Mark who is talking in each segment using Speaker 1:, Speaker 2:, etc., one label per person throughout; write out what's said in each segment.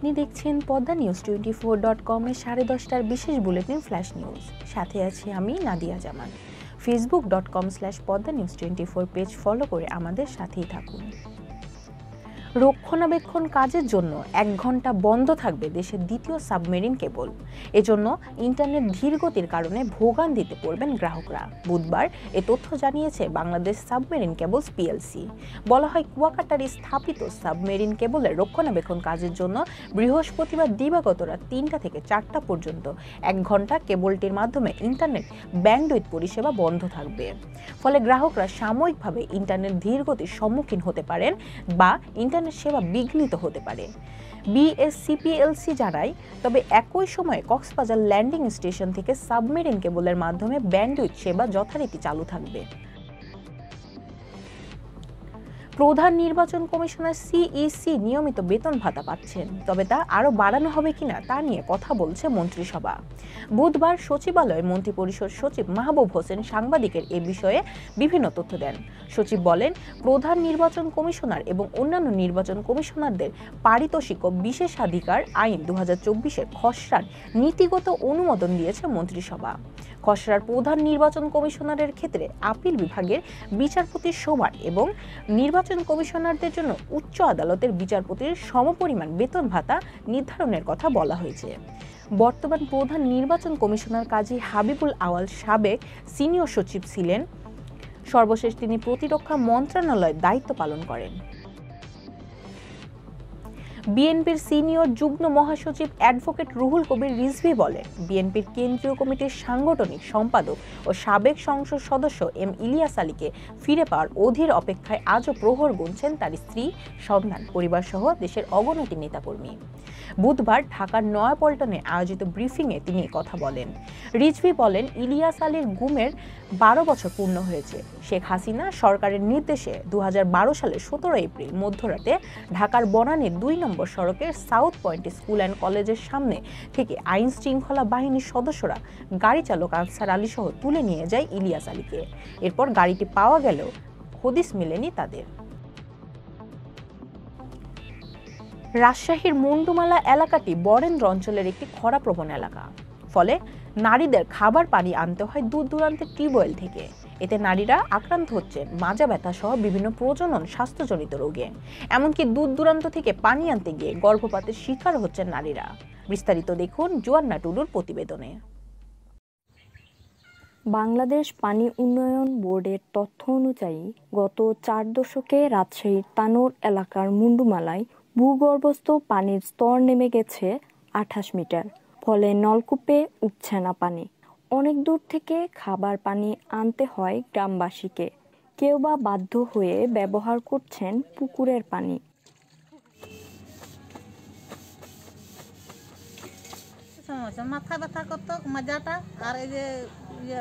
Speaker 1: আপনি দেখছেন পদ্মা নিউজ24.com এর 10:30টার বিশেষ বুলেটিন ফ্ল্যাশ নিউজ। সাথে আছি আমি নাদিয়া জামান। facebook.com/poddanews24 পেজ ফলো করে আমাদের সাথেই থাকুন। রক্ষণাবেক্ষণ কাজের জন্য 1 ঘন্টা বন্ধ থাকবে দেশের দ্বিতীয় সাবমেরিন কেবল। এজন্য ইন্টারনেট ধীরগতির কারণে ভোগান্তিতে পড়বেন গ্রাহকরা। বুধবার এ তথ্য জানিয়েছে বাংলাদেশ সাবমেরিন কেবলস পিএলসি। বলা হয়, কুয়াকাটারে স্থাপিত সাবমেরিন কেবলের রক্ষণাবেক্ষণ কাজের জন্য বৃহস্পতিবার দিবাগত রাত 3টা থেকে 4টা পর্যন্ত 1 ঘন্টা কেবলটির মাধ্যমে ইন্টারনেট ব্যান্ডউইথ পরিষেবা বন্ধ থাকবে। ফলে গ্রাহকরা সাময়িকভাবে ইন্টারনেট ধীরগতির সম্মুখীন হতে পারেন বা ইন্টারনেট সেবা বিঘ্নিত হতে পারে। বিএসসিপিএলসি জানায়, তবে একই সময়ে কক্সবাজার ল্যান্ডিং স্টেশন থেকে সাবমেরিন কেবলের মাধ্যমে ব্যান্ডউইথ সেবা যথারীতি চালু থাকবে। প্রধান নির্বাচন কমিশনার সিইসি নিয়মিত বেতন ভাতা পাচ্ছেন, তবে তা আরও বাড়ানো হবে কিনা তা নিয়ে কথা বলছে মন্ত্রিসভা। বুধবার সচিবালয়ে মন্ত্রিপরিষদ সচিব মাহবুব হোসেন সাংবাদিকের এ বিষয়ে বিভিন্ন তথ্য দেন। সচিব বলেন, প্রধান নির্বাচন কমিশনার এবং অন্যান্য নির্বাচন কমিশনারদের পারিতোষিক ও বিশেষাধিকার আইন 2024-এর খসড়ার নীতিগত অনুমোদন দিয়েছে মন্ত্রিসভা। খসড়ার প্রধান নির্বাচন কমিশনারের ক্ষেত্রে আপিল বিভাগের বিচারপতির সমান এবং নির্বাচন কমিশনারদের জন্য উচ্চ আদালতের বিচারপতির সমপরিমাণ বেতন ভাতা নির্ধারণের কথা বলা হয়েছে। বর্তমান প্রধান নির্বাচন কমিশনার কাজী হাবিবুল আওয়াল সাবেক সিনিয়র সচিব ছিলেন। সর্বশেষ তিনি প্রতিরক্ষা মন্ত্রণালয়ের দায়িত্ব পালন করেন। বিএনপির সিনিয়র যুগ্ম মহাসচিব অ্যাডভোকেট রুহুল কবির রিজভী বলেন, বিএনপির কেন্দ্রীয় কমিটির সাংগঠনিক সম্পাদক ও সাবেক সংসদ সদস্য এম ইলিয়াস আলীকে ফিরে পাওয়ার অধীর অপেক্ষায় আজও প্রহর গুনছেন তার স্ত্রী, সন্তান, পরিবারসহ দেশের অগণিত নেতাকর্মী। বুধবার ঢাকার নয়াপল্টনে আয়োজিত ব্রিফিংয়ে তিনি কথা বলেন। রিজভী বলেন, ইলিয়াস আলীর গুমের 12 বছর পূর্ণ হয়েছে। শেখ হাসিনা সরকারের নির্দেশে 2012 সালের 17 এপ্রিল মধ্যরাতে ঢাকার বনানীর 2 নম্বর সড়কের সাউথ পয়েন্ট স্কুল অ্যান্ড কলেজের সামনে থেকে আইন শৃঙ্খলা বাহিনীর সদস্যরা গাড়ি চালক আনসার আলী সহ তুলে নিয়ে যায় ইলিয়াস আলীকে। এরপর গাড়িটি পাওয়া গেলেও হদিস মেলেনি তাদের। রাজশাহীর মুন্ডুমালা এলাকাটি বরেন্দ্র অঞ্চলের একটি খরাপ্রবণ এলাকা। ফলে নারীদের খাবার পানি আনতে হয় দূর দূরান্তের টিউবওয়েল থেকে। এতে নারীরা আক্রান্ত হচ্ছেন মাজা ব্যথা সহ বিভিন্ন প্রজনন স্বাস্থ্যজনিত রোগে। এমনকি দূর দূরান্ত থেকে পানি আনতে গিয়ে গর্ভপাতের শিকার হচ্ছেন নারীরা। বিস্তারিত দেখুন জুয়ান্না টুডুর প্রতিবেদনে।
Speaker 2: বাংলাদেশ পানি উন্নয়ন বোর্ডের তথ্য অনুযায়ী গত 4 দশকে রাজশাহীর তানোর এলাকার মুন্ডুমালায় ভূগর্ভস্থ পানির স্তর নেমে গেছে 28 মিটার। ফলে নলকূপে উঠছে না পানি। অনেক দূর থেকে খাবার পানি আনতে হয় গ্রামবাসীকে। কেউ বা বাধ্য হয়ে ব্যবহার করছেন পুকুরের পানি।
Speaker 3: মাথা ব্যথা করতো মাজাটা, আর এই যে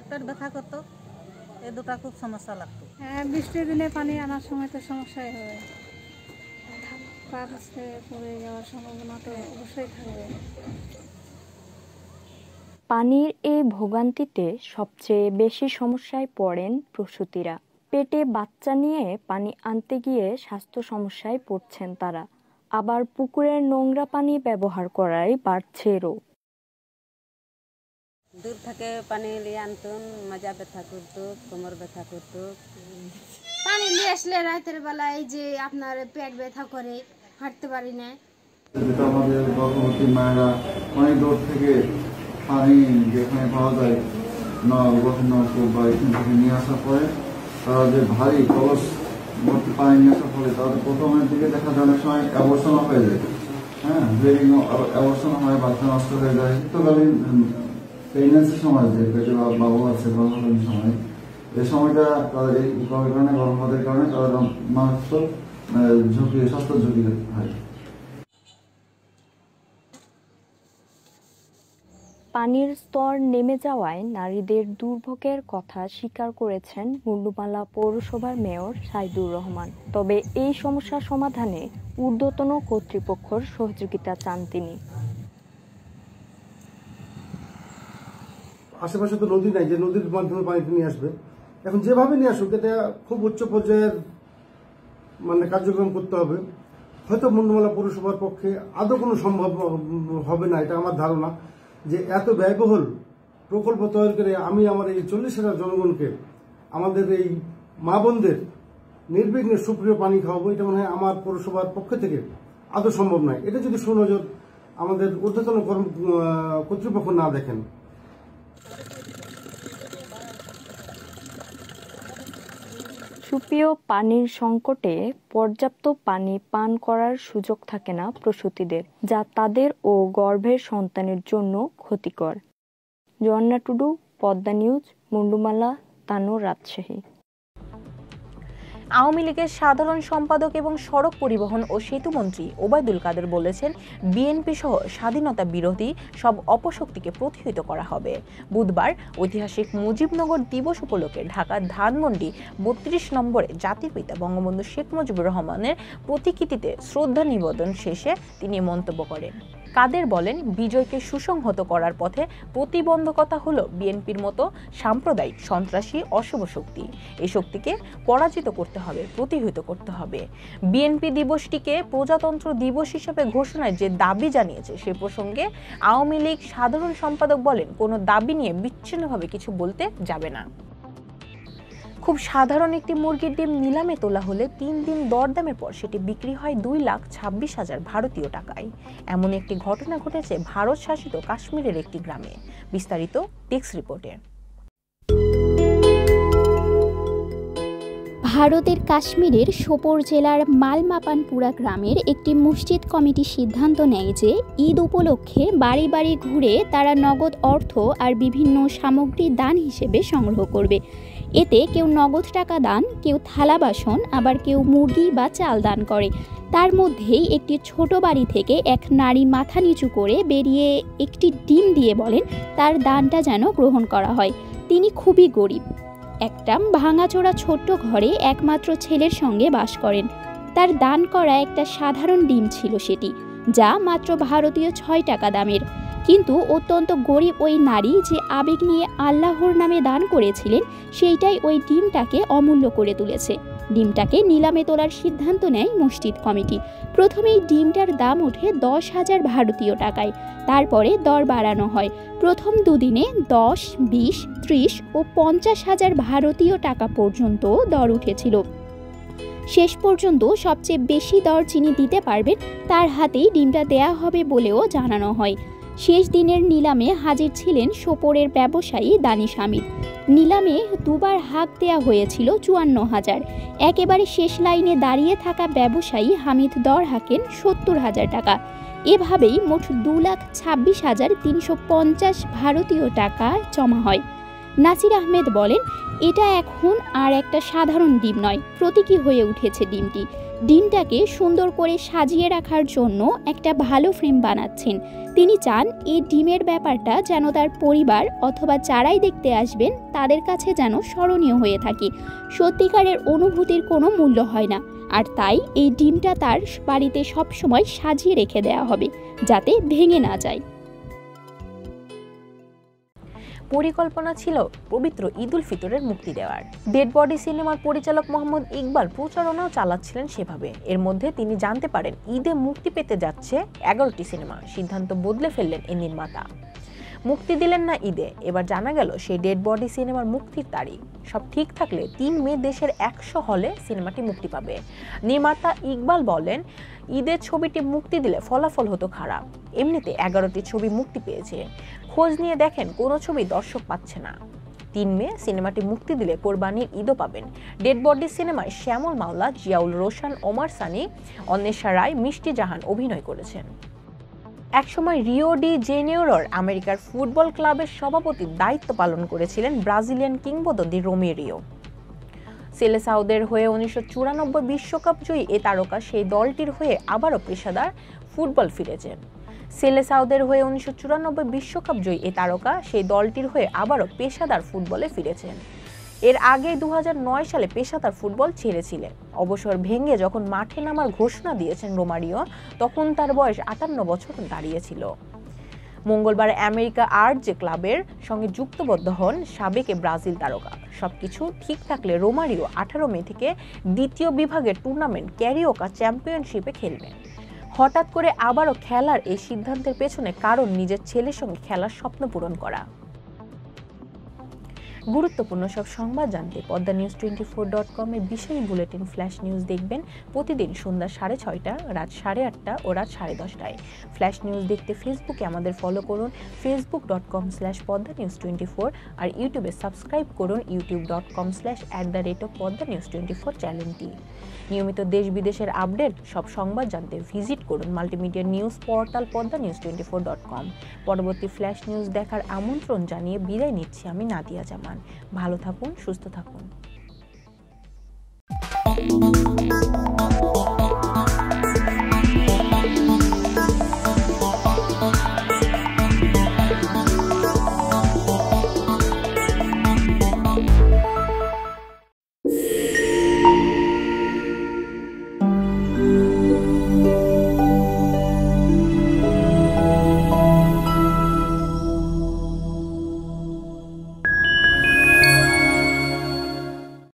Speaker 3: পেট ব্যথা করতো, এই দুটা খুব সমস্যা লাগতো।
Speaker 4: হ্যাঁ, বৃষ্টির দিনে পানি আনার সময় তো সমস্যাই হয়। পা পিছলে পড়ে যাওয়ার সম্ভাবনা তো অবশ্যই থাকবে।
Speaker 2: পানির এই ভোগান্তিতে সবচেয়ে বেশি সমস্যায় পড়েন প্রসূতিরা। পেটে বাচ্চা নিয়ে পানি আনতে গিয়ে স্বাস্থ্য সমস্যায় পড়ছেন তারা। আবার পুকুরের নোংরা পানি ব্যবহার করায় বাড়ছে রোগ।
Speaker 5: দূর থেকে পানি নিয়ে আনতুন, মাজা ব্যথা করতো, কোমর ব্যথা করতো।
Speaker 4: পানি নিয়ে আসলে রাতের বেলা এই যে আপনার পেট ব্যথা করে, হাঁটতে পারি না।
Speaker 6: আমাদের গর্ভবতী মায়েরা অনেক দূর থেকে পানি যেখানে পাওয়া যায় নলকূপ বা এখান থেকে নিয়ে আসার পরে তারা যে ভারী কলস ভর্তি পানি নিয়ে আসার ফলে তাদের প্রথমের দিকে দেখা যায় অনেক সময় অবসন্ন হয়ে যায়। হ্যাঁ, অবসন্ন হয়, বাচ্চা নষ্ট হয়ে যায়। শীতকালীন প্রেগনেন্সির সময় যে পেটে বাবু আছে গর্ভকালীন সময়, এই সময়টা তাদের এই কারণে গর্ভপাতের কারণে তাদের মারাত্মক ঝুঁকি, স্বাস্থ্য ঝুঁকি হয়।
Speaker 2: পানির স্তর নেমে যাওয়ায় নারীদের দুর্ভোগের কথা স্বীকার করেছেন মুন্ডুমালা পৌরসভার মেয়র সাইদুর রহমান। তবে এই সমস্যা সমাধানে ঊর্ধ্বতন কর্তৃপক্ষের সহযোগিতা চান তিনি।
Speaker 7: আশেপাশে তো নদী নাই যে নদীর মাধ্যমে পানিটা নিয়ে আসবে। এখন যেভাবে নিয়ে আসুক, এটা খুব উচ্চ পর্যায়ের কার্যক্রম করতে হবে। হয়তো মুন্ডমালা পৌরসভার পক্ষে আদৌ কোনো সম্ভব হবে না, এটা আমার ধারণা, যে এত ব্যয়বহুল প্রকল্প তৈরি করে আমি আমার এই 40,000 জনগণকে, আমাদের এই মা বোনদের নির্বিঘ্নে সুপ্রিয় পানি খাওয়াবো, এটা মনে হয় আমার পৌরসভার পক্ষ থেকে আদৌ সম্ভব নয়। এটা যদি সুনজর আমাদের ঊর্ধ্বতন কর্তৃপক্ষ না দেখেন।
Speaker 2: সুপ্রিয় পানির সংকটে পর্যাপ্ত পানি পান করার সুযোগ থাকে না প্রসূতিদের, যা তাদের ও গর্ভের সন্তানের জন্য ক্ষতিকর। জর্না টুডু, পদ্মা নিউজ, মুন্ডুমালা, তানোর, রাজশাহী।
Speaker 1: আওয়ামী লীগের সাধারণ সম্পাদক এবং সড়ক পরিবহন ও সেতুমন্ত্রী ওবায়দুল কাদের বলেছেন, বিএনপি সহ স্বাধীনতা বিরোধী সব অপশক্তিকে প্রতিহত করা হবে। বুধবার ঐতিহাসিক মুজিবনগর দিবস উপলক্ষে ঢাকার ধানমন্ডি 32 নম্বরে জাতির পিতা বঙ্গবন্ধু শেখ মুজিবুর রহমানের প্রতিকৃতিতে শ্রদ্ধা নিবেদন শেষে তিনি মন্তব্য করেন। কাদের বলেন, বিজয়কে সুসংহত করার পথে প্রতিবন্ধকতা হলো বিএনপির মতো সাম্প্রদায়িক সন্ত্রাসী অশুভ শক্তি। এই শক্তিকে পরাজিত করতে হবে, প্রতিহত করতে হবে। বিএনপি দিবসটিকে প্রজাতন্ত্র দিবস হিসেবে ঘোষণায় যে দাবি জানিয়েছে সে প্রসঙ্গে আওয়ামী লীগ সাধারণ সম্পাদক বলেন, কোনো দাবি নিয়ে বিচ্ছিন্নভাবে কিছু বলতে যাবে না। খুব সাধারণ একটি মুরগির ডিম নিলামে তোলা হলে 3 দিন দরদামের পর সেটি বিক্রি হয় 2,26,000 ভারতীয় টাকায়। এমন একটি ঘটনা ঘটেছে ভারত শাসিত কাশ্মীরের একটি গ্রামে। বিস্তারিত ডেস্ক রিপোর্টে।
Speaker 8: ভারতের কাশ্মীরের সোপোর জেলার মালমাপানপুরা গ্রামের একটি মসজিদ কমিটি সিদ্ধান্ত নেয় যে ঈদ উপলক্ষে বাড়ি বাড়ি ঘুরে তারা নগদ অর্থ আর বিভিন্ন সামগ্রী দান হিসেবে সংগ্রহ করবে। এতে কেউ নগদ টাকা দান, কেউ থালা বাসন, আবার কেউ মুরগি বা চাল দান করে। তার মধ্যেই একটি ছোট বাড়ি থেকে এক নারী মাথা নিচু করে বেরিয়ে একটি ডিম দিয়ে বলেন তার দানটা যেন গ্রহণ করা হয়। তিনি খুবই গরিব, একটা ভাঙাচোরা ছোট্ট ঘরে একমাত্র ছেলের সঙ্গে বাস করেন। তার দান করা একটা সাধারণ ডিম ছিল সেটি, যা মাত্র ভারতীয় 6 টাকা দামের। কিন্তু অত্যন্ত গরিব ওই নারী যে আবেগ নিয়ে আল্লাহর নামে দান করেছিলেন, সেইটাই ওই ডিমটাকে অমূল্য করে তুলেছে। ডিমটাকে নিলামে তোলার সিদ্ধান্ত নেয় মসজিদ কমিটি। প্রথমেই ডিমটার দাম ওঠে 10,000 ভারতীয় টাকায়, তারপরে দর বাড়ানো হয়। প্রথম দুদিনে 10, 20, 30 ও 50,000 ভারতীয় টাকা পর্যন্ত দর উঠেছিল। শেষ পর্যন্ত সবচেয়ে বেশি দর যিনি দিতে পারবেন তার হাতেই ডিমটা দেয়া হবে বলেও জানানো হয়। শেষ দিনের নিলামে হাজির ছিলেন সোপোরের ব্যবসায়ী দানিশ হামিদ। নিলামে দুবার হাঁক দেয়া হয়েছিল 54,000। একেবারে শেষ লাইনে দাঁড়িয়ে থাকা ব্যবসায়ী হামিদ দর হাঁকেন 70,000 টাকা। এভাবেই মোট 2,26,350 ভারতীয় টাকা জমা হয়। নাসির আহমেদ বলেন, এটা এখন আর একটা সাধারণ ডিম নয়, প্রতীকী হয়ে উঠেছে ডিমটি। ডিমটাকে সুন্দর করে সাজিয়ে রাখার জন্য একটা ভালো ফ্রেম বানাচ্ছেন। তিনি চান এই ডিমের ব্যাপারটা যেন তার পরিবার অথবা যারাই দেখতে আসবেন তাদের কাছে যেন স্মরণীয় হয়ে থাকে। সত্যিকারের অনুভূতির কোনো মূল্য হয় না, আর তাই এই ডিমটা তার বাড়িতে সবসময় সাজিয়ে রেখে দেওয়া হবে যাতে ভেঙে না যায়।
Speaker 1: পরিকল্পনা ছিল পবিত্র ঈদ উল ফিতরের মুক্তি দেওয়ার। ডেড বডি সিনেমার পরিচালক মোহাম্মদ ইকবাল প্রচারণাও চালাচ্ছিলেন সেভাবে। এর মধ্যে তিনি জানতে পারেন ঈদে মুক্তি পেতে যাচ্ছে 11টি সিনেমা। সিদ্ধান্ত বদলে ফেললেন এই নির্মাতা। মুক্তি দিলেন না ঈদে, এবার জানা গেল সেই ডেড বডি সিনেমার মুক্তির তারিখ। সব ঠিক থাকলে 3 মে দেশের 100 হলে সিনেমাটি মুক্তি পাবে। নির্মাতা ইকবাল বলেন, ঈদের ছবিটি মুক্তি দিলে ফলাফল হতো খারাপ। এমনিতে 11টি ছবি মুক্তি পেয়েছে, খোঁজ নিয়ে দেখেন কোনো ছবি দর্শক পাচ্ছে না। 3 মে সিনেমাটি মুক্তি দিলে কোরবানির ঈদও পাবেন। ডেড বডি সিনেমায় শ্যামল মাওলা, জিয়াউল রোশন, ওমর সানি, অন্বেষা রায়, মিষ্টি জাহান অভিনয় করেছেন। একসময় রিও ডি জেনেইরোর আমেরিকার ফুটবল ক্লাবের সভাপতির দায়িত্ব পালন করেছিলেন ব্রাজিলিয়ান কিংবদন্তি রোমেরিও। সেলেসাওদের হয়ে 1994 বিশ্বকাপ জয়ী এ তারকা সেই দলটির হয়ে আবারও পেশাদার ফুটবল ফিরেছেন। সেলেসাওদের হয়ে 1994 বিশ্বকাপ জয়ী এ তারকা সেই দলটির হয়ে আবারও পেশাদার ফুটবলে ফিরেছেন। এর আগে 2009 সালে পেশাদার ফুটবল ছেড়েছিলেন। অবসর ভেঙে যখন মাঠে নামার ঘোষণা দিয়েছেন রোমারিও, তখন তার বয়স 58 বছর দাঁড়িয়েছিল। মঙ্গলবার আমেরিকা আর্ট যে ক্লাবের সঙ্গে যুক্তবদ্ধ হন সাবেক ব্রাজিল তারকা। সবকিছু ঠিক থাকলে রোমারিও 18 মে থেকে দ্বিতীয় বিভাগের টুর্নামেন্ট ক্যারিওকা চ্যাম্পিয়নশিপে খেলবেন। হঠাৎ করে আবারও খেলার এই সিদ্ধান্তের পেছনে কারণ নিজের ছেলের সঙ্গে খেলার স্বপ্ন পূরণ করা। গুরুত্বপূর্ণ সব সংবাদ জানতে poddanews24.com এর বিশেষ বুলেটিন ফ্ল্যাশ নিউজ দেখবেন প্রতিদিন সন্ধ্যা 6:30, রাত 8:30 ও রাত 10:30টায়। ফ্ল্যাশ নিউজ দেখতে ফেসবুকে আমাদের ফলো করুন facebook.com/poddanews24 আর ইউটিউবে সাবস্ক্রাইব করুন youtube.com/@poddanews24 চ্যানেলটি। নিয়মিত দেশ বিদেশের আপডেট সব সংবাদ জানতে ভিজিট করুন মাল্টিমিডিয়া নিউজ পোর্টাল poddanews24.com। পরবর্তী ফ্ল্যাশ নিউজ দেখার আমন্ত্রণ জানিয়ে বিদায় নিচ্ছি আমি নাদিয়া জামান। ভালো থাকুন, সুস্থ থাকুন।